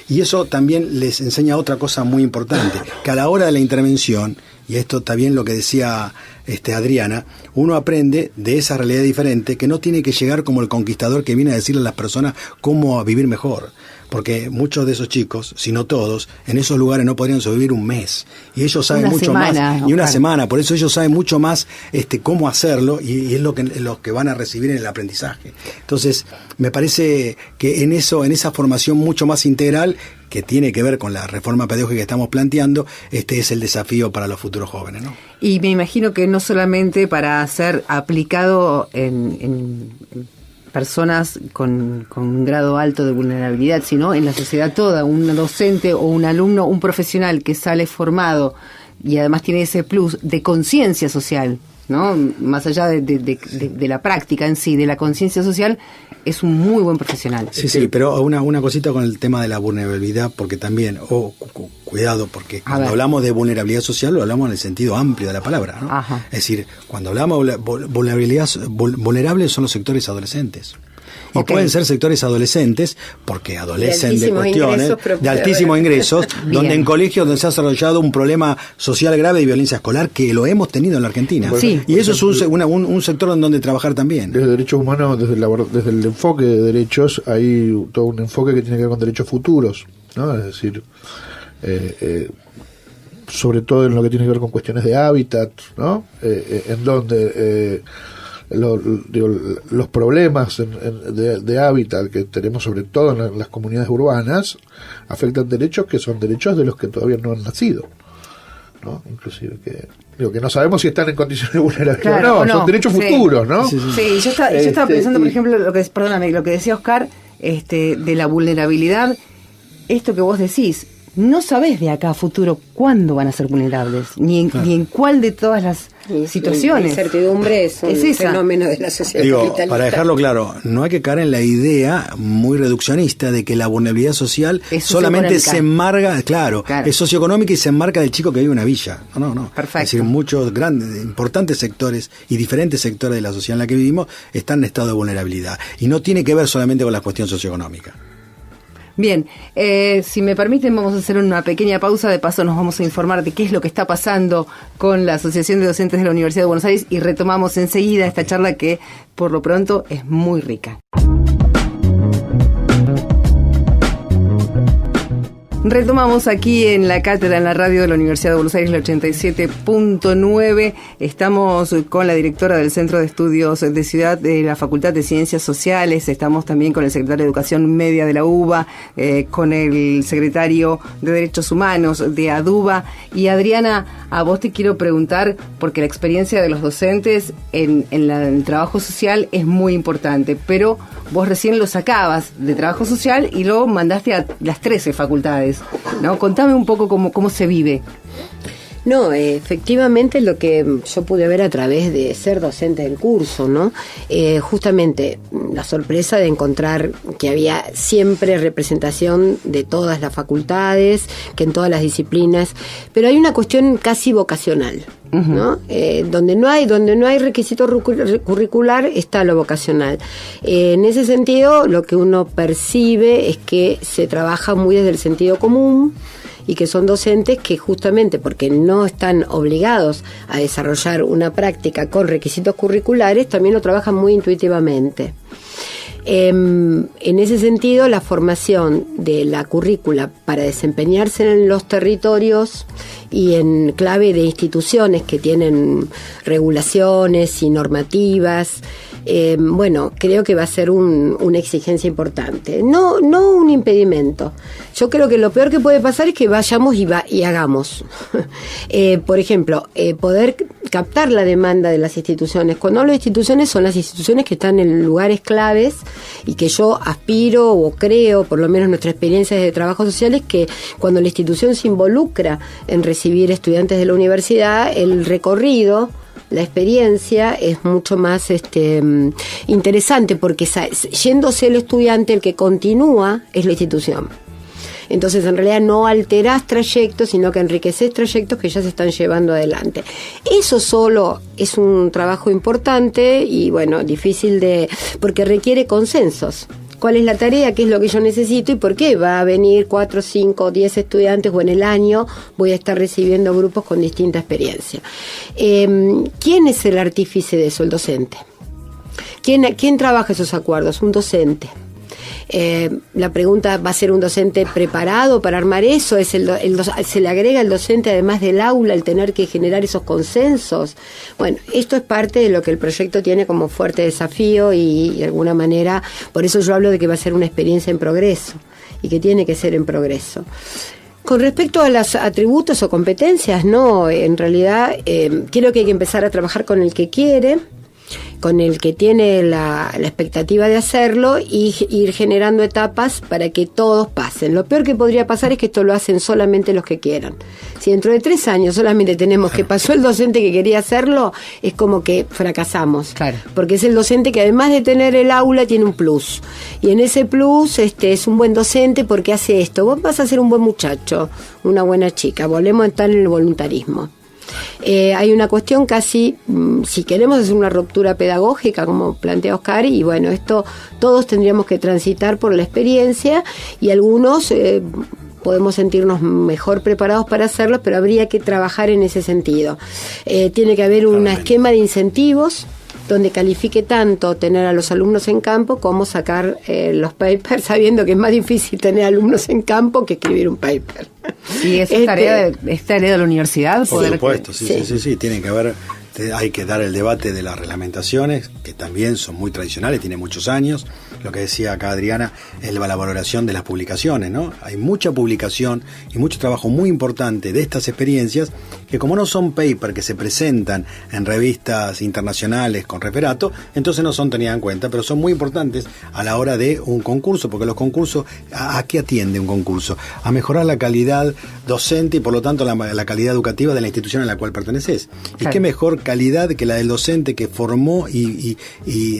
y eso también les enseña otra cosa muy importante, que a la hora de la intervención, y esto está bien lo que decía Adriana, uno aprende de esa realidad diferente que no tiene que llegar como el conquistador que viene a decirle a las personas cómo vivir mejor. Porque muchos de esos chicos, si no todos, en esos lugares no podrían sobrevivir un mes. Y ellos saben mucho más. Y una semana. Por eso ellos saben mucho más cómo hacerlo y es lo que van a recibir en el aprendizaje. Entonces, me parece que en esa formación mucho más integral, que tiene que ver con la reforma pedagógica que estamos planteando, es el desafío para los futuros jóvenes, ¿no? Y me imagino que no solamente para ser aplicado en personas con un grado alto de vulnerabilidad, sino en la sociedad toda, un docente o un alumno, un profesional que sale formado y además tiene ese plus de conciencia social, ¿no? Más allá de la práctica en sí, de la conciencia social, es un muy buen profesional. Sí, pero una cosita con el tema de la vulnerabilidad, porque también, cuidado, porque cuando hablamos de vulnerabilidad social lo hablamos en el sentido amplio de la palabra, ¿no? Ajá. Es decir, cuando hablamos de vulnerables son los sectores adolescentes. Y pueden ser sectores adolescentes porque adolecen de cuestiones de altísimos ingresos, donde en colegios donde se ha desarrollado un problema social grave de violencia escolar que lo hemos tenido en la Argentina. Sí. Y eso es un sector en donde trabajar también. Desde derechos humanos, desde el enfoque de derechos, hay todo un enfoque que tiene que ver con derechos futuros, ¿no? Es decir, sobre todo en lo que tiene que ver con cuestiones de hábitat, ¿no? En donde los problemas de hábitat que tenemos sobre todo en las comunidades urbanas afectan derechos que son derechos de los que todavía no han nacido, ¿no? Inclusive que no sabemos si están en condiciones de vulnerabilidad, claro, no, son derechos futuros, ¿no? Sí, yo estaba pensando, por ejemplo, lo que decía Oscar, de la vulnerabilidad, esto que vos decís, no sabés de acá a futuro cuándo van a ser vulnerables, ni en cuál de todas las situaciones. La incertidumbre es un fenómeno de la sociedad capitalista. Para dejarlo claro, no hay que caer en la idea muy reduccionista de que la vulnerabilidad social solamente se enmarca, claro, es socioeconómica y se enmarca del chico que vive en una villa. No. Perfecto. Es decir, muchos grandes, importantes sectores y diferentes sectores de la sociedad en la que vivimos están en estado de vulnerabilidad. Y no tiene que ver solamente con la cuestión socioeconómica. Bien, si me permiten vamos a hacer una pequeña pausa, de paso nos vamos a informar de qué es lo que está pasando con la Asociación de Docentes de la Universidad de Buenos Aires y retomamos enseguida esta charla que por lo pronto es muy rica. Retomamos aquí en la cátedra, en la radio de la Universidad de Buenos Aires, la 87.9. Estamos con la directora del Centro de Estudios de Ciudad de la Facultad de Ciencias Sociales. Estamos también con el secretario de Educación Media de la UBA, con el secretario de Derechos Humanos de ADUBA. Y Adriana, a vos te quiero preguntar, porque la experiencia de los docentes en el trabajo social es muy importante, pero vos recién lo sacabas de trabajo social y lo mandaste a las 13 facultades, ¿no? Contame un poco cómo se vive. No, efectivamente lo que yo pude ver a través de ser docente del curso, ¿no? Justamente la sorpresa de encontrar que había siempre representación de todas las facultades, que en todas las disciplinas, pero hay una cuestión casi vocacional, ¿no? Donde no hay requisito curricular está lo vocacional. En ese sentido, lo que uno percibe es que se trabaja muy desde el sentido común y que son docentes que justamente porque no están obligados a desarrollar una práctica con requisitos curriculares, también lo trabajan muy intuitivamente. En ese sentido, la formación de la currícula para desempeñarse en los territorios y en clave de instituciones que tienen regulaciones y normativas, creo que va a ser una exigencia importante, no un impedimento. Yo creo que lo peor que puede pasar es que vayamos y hagamos. Por ejemplo, poder captar la demanda de las instituciones. Cuando hablo de instituciones, son las instituciones que están en lugares claves y que yo aspiro o creo, por lo menos nuestra experiencia de trabajo social, es que cuando la institución se involucra en recibir estudiantes de la universidad, el recorrido, la experiencia es mucho más interesante, porque yéndose el estudiante, el que continúa es la institución. Entonces, en realidad no alterás trayectos, sino que enriqueces trayectos que ya se están llevando adelante. Eso solo es un trabajo importante y, bueno, difícil porque requiere consensos. ¿Cuál es la tarea? ¿Qué es lo que yo necesito? ¿Y por qué va a venir 4, 5, 10 estudiantes o en el año voy a estar recibiendo grupos con distinta experiencia? ¿Quién es el artífice de eso? El docente. ¿Quién trabaja esos acuerdos? Un docente. La pregunta, ¿va a ser un docente preparado para armar eso? ¿Se le agrega al docente, además del aula, el tener que generar esos consensos? Bueno, esto es parte de lo que el proyecto tiene como fuerte desafío y de alguna manera, por eso yo hablo de que va a ser una experiencia en progreso y que tiene que ser en progreso. Con respecto a los atributos o competencias, no, en realidad creo que hay que empezar a trabajar con el que quiere, con el que tiene la expectativa de hacerlo y ir generando etapas para que todos pasen. Lo peor que podría pasar es que esto lo hacen solamente los que quieran. Si dentro de 3 años solamente tenemos que pasó el docente que quería hacerlo, es como que fracasamos. Claro. Porque es el docente que, además de tener el aula, tiene un plus. Y en ese plus es un buen docente porque hace esto. Vos vas a ser un buen muchacho, una buena chica. Volvemos a estar en el voluntarismo. Hay una cuestión casi, si queremos hacer una ruptura pedagógica, como plantea Oscar, y bueno, esto todos tendríamos que transitar por la experiencia y algunos podemos sentirnos mejor preparados para hacerlo, pero habría que trabajar en ese sentido. Tiene que haber un esquema de incentivos donde califique tanto tener a los alumnos en campo como sacar los papers, sabiendo que es más difícil tener alumnos en campo que escribir un paper. Sí, es tarea de la universidad. Por supuesto, sí, tiene que haber, hay que dar el debate de las reglamentaciones, que también son muy tradicionales, tienen muchos años. Lo que decía acá Adriana, es la valoración de las publicaciones, ¿no? Hay mucha publicación y mucho trabajo muy importante de estas experiencias que, como no son papers que se presentan en revistas internacionales con referato, entonces no son tenidas en cuenta, pero son muy importantes a la hora de un concurso, porque los concursos, ¿a qué atiende un concurso? A mejorar la calidad docente y por lo tanto la calidad educativa de la institución a la cual perteneces. Claro. Y qué mejor calidad que la del docente que formó y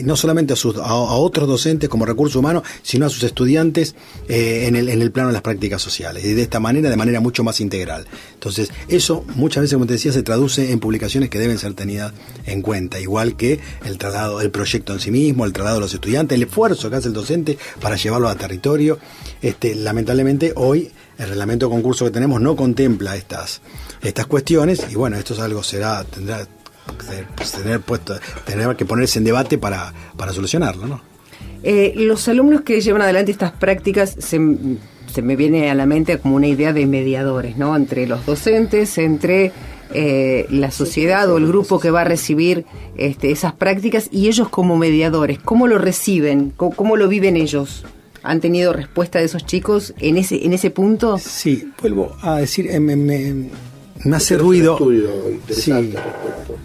no solamente a otros docentes como recurso humano, sino a sus estudiantes en el plano de las prácticas sociales, y de esta manera, de manera mucho más integral. Entonces, eso muchas veces, como te decía, se traduce en publicaciones que deben ser tenidas en cuenta, igual que el traslado, el proyecto en sí mismo, el traslado de los estudiantes, el esfuerzo que hace el docente para llevarlo a territorio. Lamentablemente, hoy el reglamento de concurso que tenemos no contempla estas cuestiones, y bueno, esto es algo tendrá que ponerse en debate para solucionarlo, ¿no? Los alumnos que llevan adelante estas prácticas, se me viene a la mente como una idea de mediadores, ¿no? Entre los docentes, entre la sociedad o el grupo que va a recibir esas prácticas y ellos como mediadores. ¿Cómo lo reciben? ¿Cómo lo viven ellos? ¿Han tenido respuesta de esos chicos en ese punto? Sí, vuelvo a decir, me hace ruido. Sí,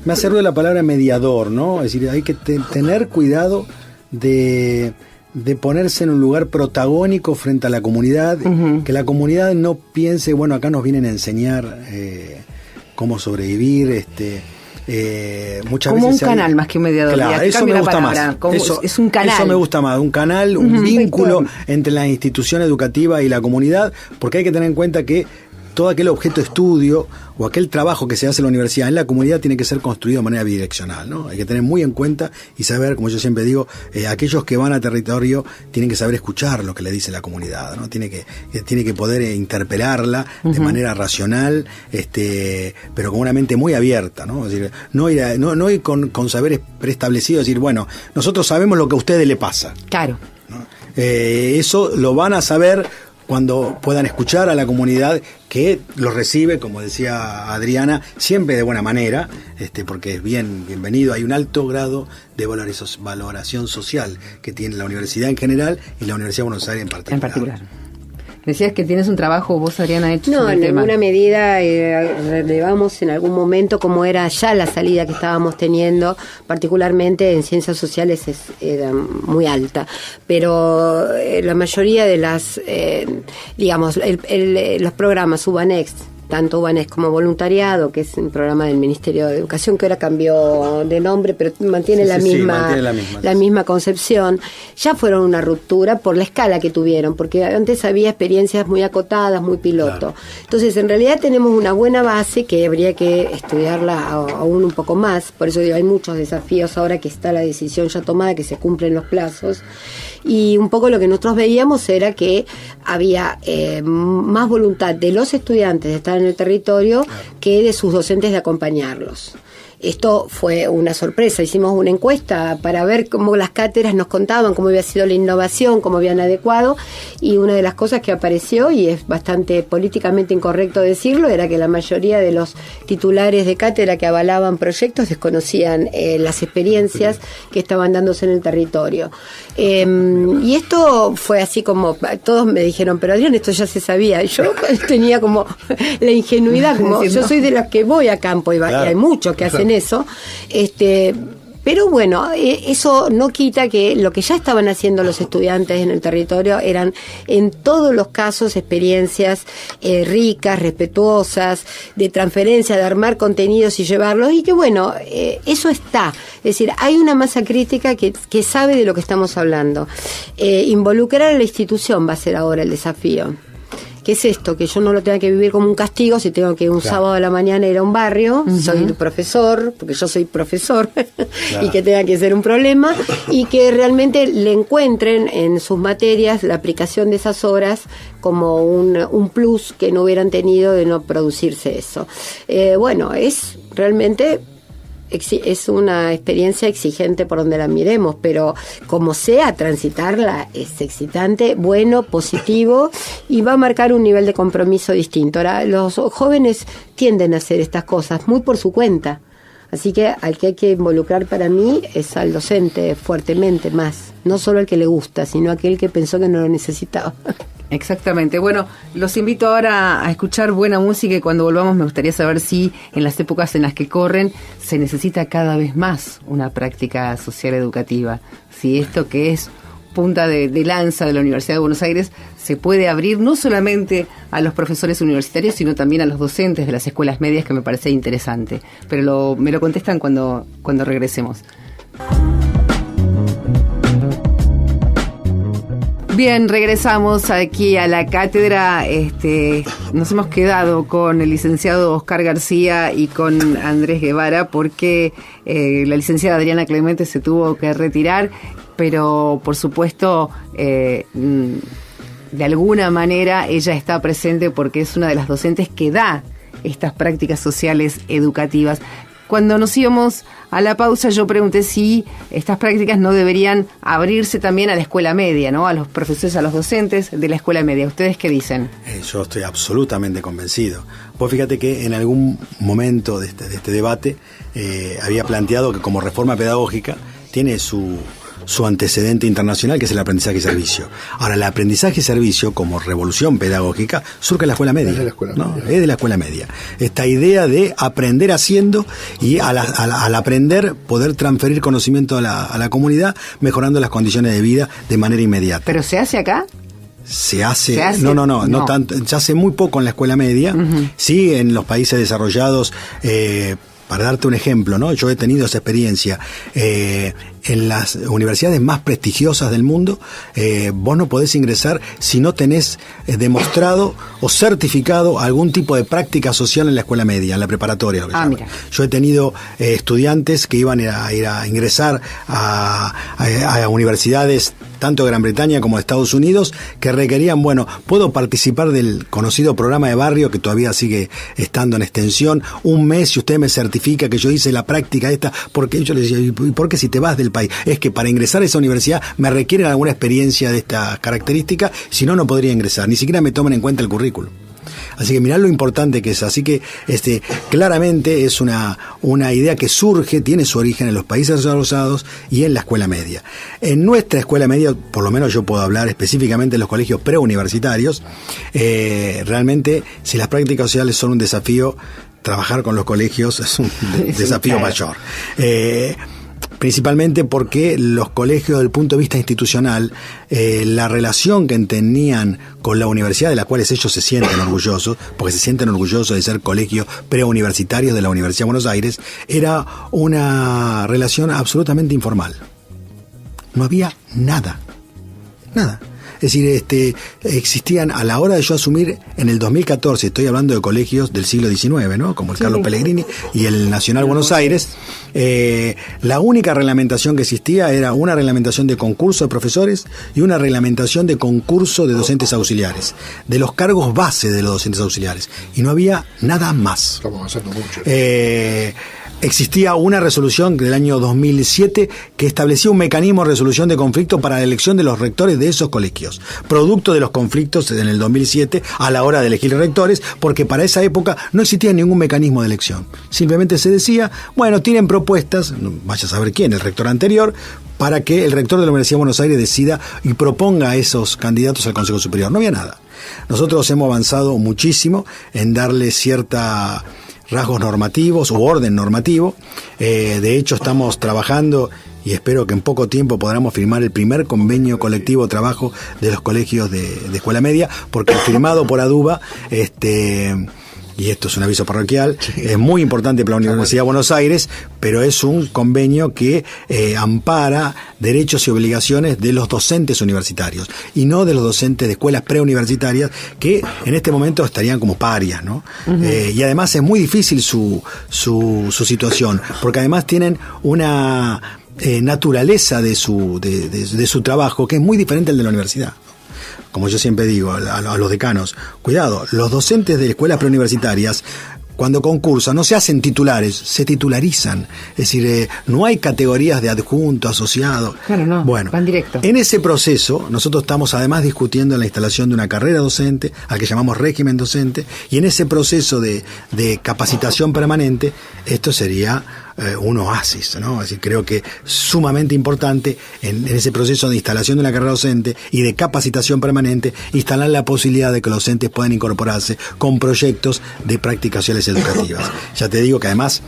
me hace ruido la palabra mediador, ¿no? Es decir, hay que tener cuidado de ponerse en un lugar protagónico frente a la comunidad, que la comunidad no piense, bueno, acá nos vienen a enseñar cómo sobrevivir, muchas como veces un canal más que un mediador. Claro, eso me gusta más. Es un canal. Eso me gusta más, un canal, un vínculo entre la institución educativa y la comunidad, porque hay que tener en cuenta que todo aquel objeto de estudio o aquel trabajo que se hace en la universidad, en la comunidad, tiene que ser construido de manera bidireccional, ¿no? Hay que tener muy en cuenta y saber, como yo siempre digo, aquellos que van a territorio tienen que saber escuchar lo que le dice la comunidad, ¿no? Tiene que poder interpelarla de manera racional, pero con una mente muy abierta, ¿no? Es decir, no ir con saberes preestablecidos, decir, bueno, nosotros sabemos lo que a ustedes le pasa. Claro. ¿No? Eso lo van a saber cuando puedan escuchar a la comunidad que los recibe, como decía Adriana, siempre de buena manera, porque es bienvenido. Hay un alto grado de valoración social que tiene la universidad en general y la Universidad de Buenos Aires en particular. Decías que tienes un trabajo, vos, Adriana, hecho No, sobre el en tema. alguna medida relevamos en algún momento cómo era ya la salida que estábamos teniendo, particularmente en ciencias sociales era muy alta, pero la mayoría de las, digamos, los programas UBANEXT, tanto UBANEXT como voluntariado, que es un programa del Ministerio de Educación, que ahora cambió de nombre, pero mantiene mantiene la misma concepción, ya fueron una ruptura por la escala que tuvieron, porque antes había experiencias muy acotadas, muy piloto. Claro. Entonces, en realidad tenemos una buena base que habría que estudiarla aún un poco más, por eso digo, hay muchos desafíos ahora que está la decisión ya tomada, que se cumplen los plazos, y un poco lo que nosotros veíamos era que había más voluntad de los estudiantes de estar en el territorio que de sus docentes de acompañarlos. Esto fue una sorpresa, hicimos una encuesta para ver cómo las cátedras nos contaban, cómo había sido la innovación, cómo habían adecuado, y una de las cosas que apareció, y es bastante políticamente incorrecto decirlo, era que la mayoría de los titulares de cátedra que avalaban proyectos desconocían las experiencias que estaban dándose en el territorio. Y esto fue así como, todos me dijeron, pero Adrián, esto ya se sabía. Yo tenía como la ingenuidad, como yo soy de las que voy a campo, y hay muchos que hacen eso, pero bueno, eso no quita que lo que ya estaban haciendo los estudiantes en el territorio eran en todos los casos experiencias ricas, respetuosas, de transferencia, de armar contenidos y llevarlos, y que bueno, eso está, es decir, hay una masa crítica que sabe de lo que estamos hablando. Involucrar a la institución va a ser ahora el desafío. ¿Qué es esto? Que yo no lo tenga que vivir como un castigo si tengo que un sábado a la mañana ir a un barrio, soy el profesor, porque yo soy profesor, y que tenga que ser un problema, y que realmente le encuentren en sus materias la aplicación de esas horas como un plus que no hubieran tenido de no producirse eso. Bueno, es realmente... es una experiencia exigente por donde la miremos, pero como sea, transitarla es excitante, bueno, positivo, y va a marcar un nivel de compromiso distinto. Ahora, los jóvenes tienden a hacer estas cosas muy por su cuenta, así que al que hay que involucrar para mí es al docente fuertemente más, no solo al que le gusta, sino aquel que pensó que no lo necesitaba. Exactamente. Bueno, los invito ahora a escuchar buena música, y cuando volvamos me gustaría saber si en las épocas en las que corren se necesita cada vez más una práctica social educativa. Si esto que es punta de lanza de la Universidad de Buenos Aires se puede abrir no solamente a los profesores universitarios, sino también a los docentes de las escuelas medias, que me parece interesante. Pero me lo contestan cuando regresemos. Bien, regresamos aquí a la cátedra. Nos hemos quedado con el licenciado Oscar García y con Andrés Guevara, porque la licenciada Adriana Clemente se tuvo que retirar, pero por supuesto, de alguna manera ella está presente porque es una de las docentes que da estas prácticas sociales educativas. Cuando nos íbamos a la pausa, yo pregunté si estas prácticas no deberían abrirse también a la escuela media, ¿no? A los profesores, a los docentes de la escuela media. ¿Ustedes qué dicen? Yo estoy absolutamente convencido. Vos fíjate que en algún momento de este debate había planteado que como reforma pedagógica tiene su antecedente internacional, que es el aprendizaje y servicio. Ahora, el aprendizaje y servicio, como revolución pedagógica, surge en la escuela media. Es de la escuela media. Esta idea de aprender haciendo, y al aprender poder transferir conocimiento a la comunidad, mejorando las condiciones de vida de manera inmediata. ¿Pero se hace acá? Se hace. No tanto. Se hace muy poco en la escuela media. Sí, en los países desarrollados. Para darte un ejemplo, ¿no? Yo he tenido esa experiencia. En las universidades más prestigiosas del mundo, vos no podés ingresar si no tenés demostrado o certificado algún tipo de práctica social en la escuela media, en la preparatoria. Mira. Yo he tenido estudiantes que iban a ir a ingresar a universidades tanto de Gran Bretaña como de Estados Unidos, que requerían, puedo participar del conocido programa de barrio que todavía sigue estando en extensión, un mes, si usted me certifica que yo hice la práctica esta, porque yo les decía, ¿y por qué si te vas del país? Es que para ingresar a esa universidad me requieren alguna experiencia de esta característica, si no, no podría ingresar, ni siquiera me toman en cuenta el currículum. Así que mirá lo importante que es. Así que claramente es una idea que surge, tiene su origen en los países desarrollados y en la escuela media. En nuestra escuela media, por lo menos yo puedo hablar específicamente de los colegios preuniversitarios, realmente si las prácticas sociales son un desafío, trabajar con los colegios es un desafío mayor. Principalmente porque los colegios, desde el punto de vista institucional, la relación que tenían con la universidad, de la cual ellos se sienten orgullosos, porque se sienten orgullosos de ser colegios preuniversitarios de la Universidad de Buenos Aires, era una relación absolutamente informal. No había nada. Es decir, existían, a la hora de yo asumir en el 2014, estoy hablando de colegios del siglo XIX, ¿no? Como el Carlos Pellegrini y el Nacional Buenos Aires, la única reglamentación que existía era una reglamentación de concurso de profesores y una reglamentación de concurso de docentes auxiliares, de los cargos base de los docentes auxiliares, y no había nada más. Estamos avanzando mucho. Existía una resolución del año 2007 que establecía un mecanismo de resolución de conflicto para la elección de los rectores de esos colegios, producto de los conflictos en el 2007 a la hora de elegir rectores, porque para esa época no existía ningún mecanismo de elección. Simplemente se decía, bueno, tienen propuestas, vaya a saber quién, el rector anterior, para que el rector de la Universidad de Buenos Aires decida y proponga a esos candidatos al Consejo Superior. No había nada. Nosotros hemos avanzado muchísimo en darle cierta rasgos normativos u orden normativo. De hecho, estamos trabajando y espero que en poco tiempo podamos firmar el primer convenio colectivo de trabajo de los colegios de escuela media, porque el firmado por ADUBA, y esto es un aviso parroquial, es muy importante para la Universidad de Buenos Aires, pero es un convenio que ampara derechos y obligaciones de los docentes universitarios y no de los docentes de escuelas preuniversitarias, que en este momento estarían como parias, ¿no? Y además es muy difícil su situación, porque además tienen una naturaleza de su trabajo que es muy diferente al de la universidad. Como yo siempre digo a los decanos, cuidado, los docentes de escuelas preuniversitarias, cuando concursan, no se hacen titulares, se titularizan. Es decir, no hay categorías de adjunto, asociado. Claro, no, bueno, van directo. En ese proceso, nosotros estamos además discutiendo la instalación de una carrera docente, al que llamamos régimen docente, y en ese proceso de capacitación permanente, esto sería un oasis, ¿no? Es decir, creo que sumamente importante en ese proceso de instalación de una carrera docente y de capacitación permanente, instalar la posibilidad de que los docentes puedan incorporarse con proyectos de prácticas sociales educativas. Ya te digo que además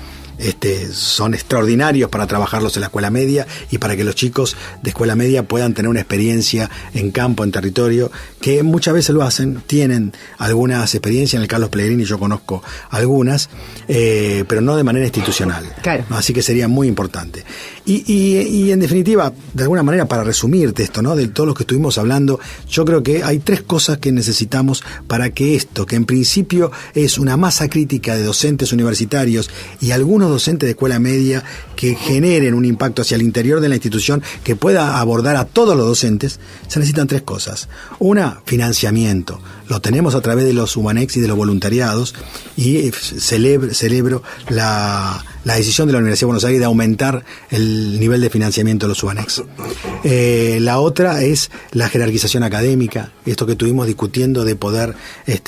son extraordinarios para trabajarlos en la escuela media y para que los chicos de escuela media puedan tener una experiencia en campo, en territorio, que muchas veces lo hacen, tienen algunas experiencias. En el Carlos Pellegrini yo conozco algunas, pero no de manera institucional. Claro. Así que sería muy importante. Y en definitiva, de alguna manera, para resumirte esto, ¿no? De todo lo que estuvimos hablando, yo creo que hay tres cosas que necesitamos para que esto, que en principio es una masa crítica de docentes universitarios y algunos docentes de escuela media que generen un impacto hacia el interior de la institución que pueda abordar a todos los docentes, se necesitan tres cosas. Una, financiamiento. Lo tenemos a través de los Ubanex y de los voluntariados, y celebro la decisión de la Universidad de Buenos Aires de aumentar el nivel de financiamiento de los Ubanex. La otra es la jerarquización académica, esto que estuvimos discutiendo de poder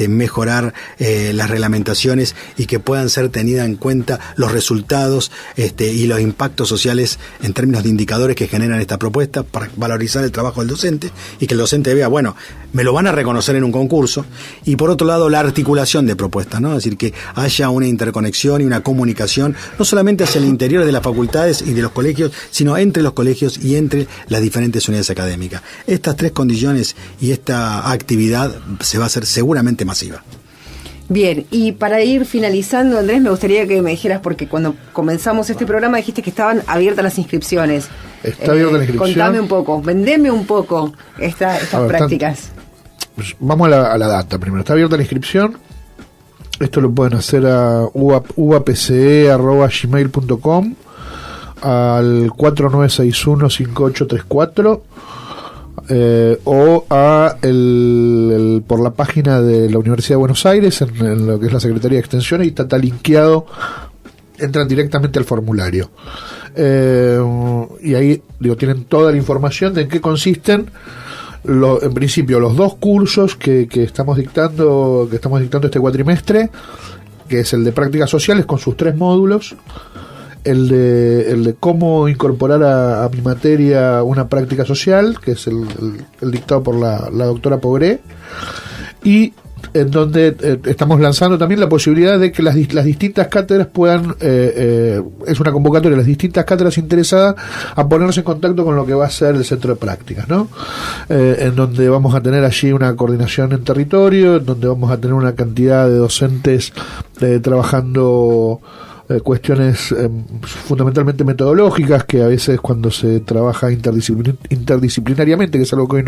mejorar las reglamentaciones y que puedan ser tenidas en cuenta los resultados y los impactos sociales en términos de indicadores que generan esta propuesta para valorizar el trabajo del docente y que el docente vea, bueno, me lo van a reconocer en un concurso. Y por otro lado, la articulación de propuestas, ¿no? Es decir, que haya una interconexión y una comunicación, no solamente hacia el interior de las facultades y de los colegios, sino entre los colegios y entre las diferentes unidades académicas. Estas tres condiciones y esta actividad se va a hacer seguramente masiva. Bien, y para ir finalizando, Andrés, me gustaría que me dijeras, porque cuando comenzamos este programa dijiste que estaban abiertas las inscripciones. Está abierta la inscripción. Contame un poco, vendeme un poco estas prácticas. Vamos a la data primero. Está abierta la inscripción. Esto lo pueden hacer a uapce@gmail.com, al 4961-5834, o por la página de la Universidad de Buenos Aires, en lo que es la Secretaría de Extensión, y está linkeado, entran directamente al formulario. Y ahí tienen toda la información de en qué consisten. en principio los 2 cursos que estamos dictando este cuatrimestre, que es el de prácticas sociales con sus 3 módulos, el de cómo incorporar a mi materia una práctica social, que es el dictado por la doctora Pogré, y en donde estamos lanzando también la posibilidad de que las distintas cátedras puedan, es una convocatoria, las distintas cátedras interesadas a ponerse en contacto con lo que va a ser el centro de prácticas, ¿no? En donde vamos a tener allí una coordinación en territorio, en donde vamos a tener una cantidad de docentes trabajando cuestiones fundamentalmente metodológicas, que a veces cuando se trabaja interdisciplinariamente, que es algo que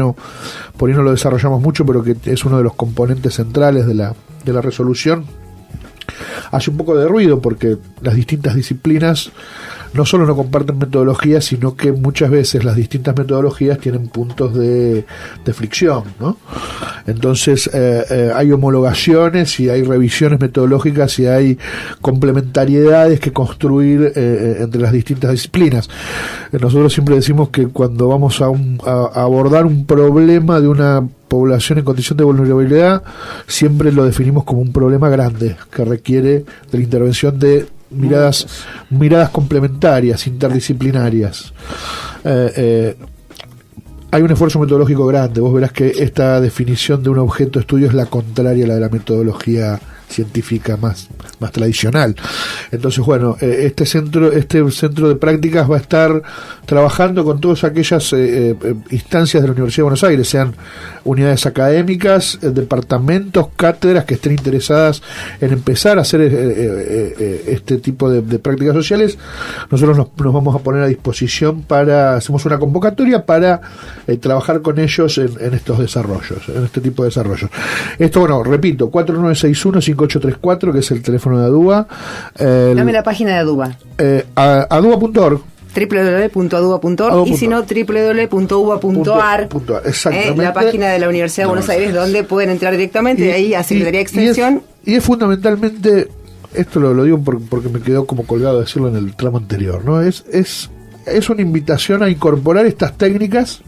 por hoy no lo desarrollamos mucho, pero que es uno de los componentes centrales de la resolución, hace un poco de ruido, porque las distintas disciplinas no solo no comparten metodologías, sino que muchas veces las distintas metodologías tienen puntos de fricción, ¿no? Entonces hay homologaciones y hay revisiones metodológicas y hay complementariedades que construir entre las distintas disciplinas. Nosotros siempre decimos que cuando vamos a abordar un problema de una población en condición de vulnerabilidad, siempre lo definimos como un problema grande que requiere de la intervención de miradas complementarias, interdisciplinarias. Hay un esfuerzo metodológico grande. Vos verás que esta definición de un objeto de estudio es la contraria a la de la metodología científica más tradicional. Entonces, bueno, este centro de prácticas va a estar trabajando con todas aquellas instancias de la Universidad de Buenos Aires, sean unidades académicas, departamentos, cátedras que estén interesadas en empezar a hacer este tipo de prácticas sociales. Nosotros nos vamos a poner a disposición hacemos una convocatoria para trabajar con ellos en estos desarrollos, en este tipo de desarrollos. Esto, bueno, repito, 4961-5834, que es el teléfono de ADUA. Dame la página de ADUA. ADUA.org. www.aduba.org y si no www.uba.ar, exactamente, la página de la Universidad de Buenos Aires, donde pueden entrar directamente de ahí a Secretaría de Extensión. Y es fundamentalmente, esto lo digo porque me quedó como colgado decirlo en el tramo anterior, ¿no? Es una invitación a incorporar estas técnicas,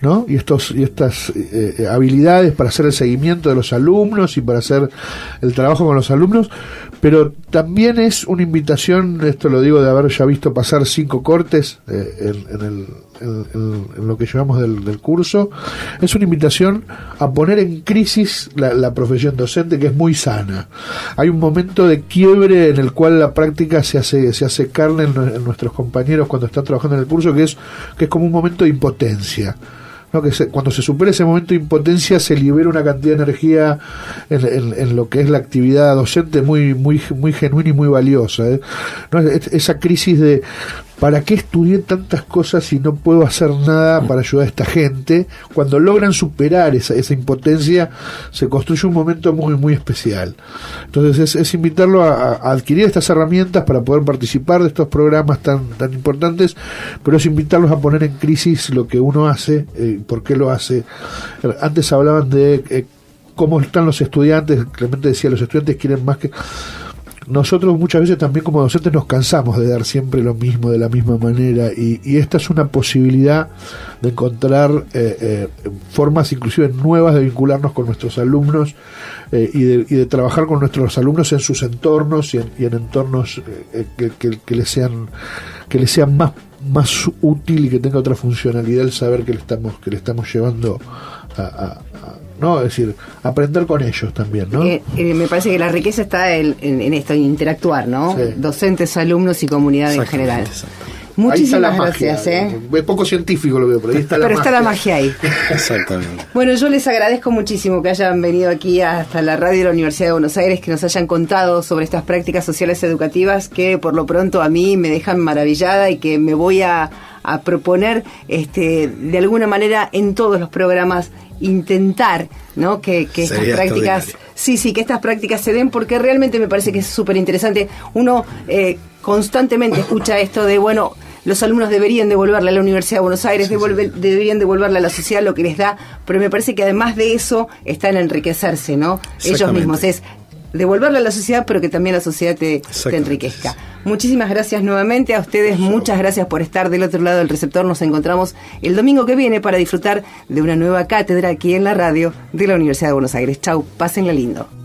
¿no? y estas habilidades para hacer el seguimiento de los alumnos y para hacer el trabajo con los alumnos, pero también es una invitación, esto lo digo de haber ya visto pasar 5 cortes en lo que llevamos del curso, es una invitación a poner en crisis la profesión docente, que es muy sana. Hay un momento de quiebre en el cual la práctica se hace carne en nuestros compañeros cuando están trabajando en el curso, que es como un momento de impotencia, ¿no? Cuando se supera ese momento de impotencia se libera una cantidad de energía en lo que es la actividad docente muy genuina y muy valiosa, ¿no? Esa crisis de ¿para qué estudié tantas cosas si no puedo hacer nada para ayudar a esta gente? Cuando logran superar esa impotencia, se construye un momento muy especial. Entonces es invitarlo a adquirir estas herramientas para poder participar de estos programas tan importantes, pero es invitarlos a poner en crisis lo que uno hace, por qué lo hace. Antes hablaban de cómo están los estudiantes. Clemente decía, los estudiantes quieren más que... Nosotros muchas veces también como docentes nos cansamos de dar siempre lo mismo de la misma manera, y esta es una posibilidad de encontrar formas inclusive nuevas de vincularnos con nuestros alumnos y de trabajar con nuestros alumnos en sus entornos y en entornos que les sean más útil y que tenga otra funcionalidad el saber que le estamos llevando a ¿no? Es decir, aprender con ellos también, ¿no? Me parece que la riqueza está en esto, en interactuar, ¿no? Sí. Docentes, alumnos y comunidad en general. Muchísimas gracias. Es poco científico lo veo, pero ahí está la magia. Está la magia ahí. Exactamente. Bueno, yo les agradezco muchísimo que hayan venido aquí hasta la radio de la Universidad de Buenos Aires, que nos hayan contado sobre estas prácticas sociales educativas que por lo pronto a mí me dejan maravillada y que me voy a proponer de alguna manera en todos los programas intentar, ¿no? que estas prácticas que estas prácticas se den, porque realmente me parece que es súper interesante. Uno constantemente escucha esto de, bueno, los alumnos deberían devolverle a la Universidad de Buenos Aires, deberían devolverle a la sociedad lo que les da, pero me parece que además de eso está en enriquecerse, ¿no? Ellos mismos, es devolverle a la sociedad, pero que también la sociedad te enriquezca. Muchísimas gracias nuevamente a ustedes, muchas gracias por estar del otro lado del receptor. Nos encontramos el domingo que viene para disfrutar de una nueva cátedra aquí en la radio de la Universidad de Buenos Aires. Chau, pásenla lindo.